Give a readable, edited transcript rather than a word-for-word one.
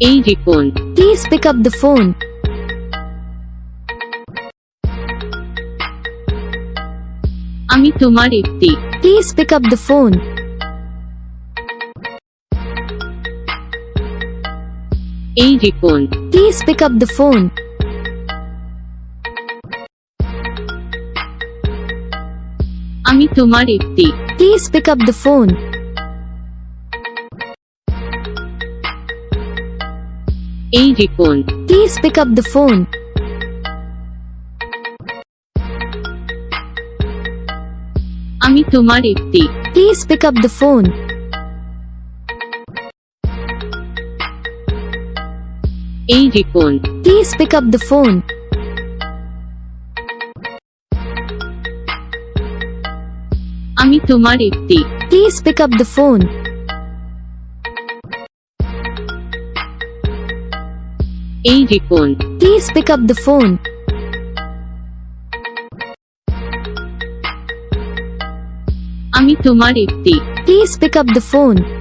এই Ripon. Please pick up the phone. আমি তোমার ইপতি। Please pick up the phone. এই Ripon. Please pick up the phone. আমি তোমার ইপতি। Please pick up the phone. এই Ripon. Please pick up the phone. আমি তোমার ইপতি। Please pick up the phone. এই Ripon. Please pick up the phone. আমি তোমার ইপতি। Please pick up the phone. এই Ripon. Please pick up the phone. আমি তোমার ইপতি। Please pick up the phone.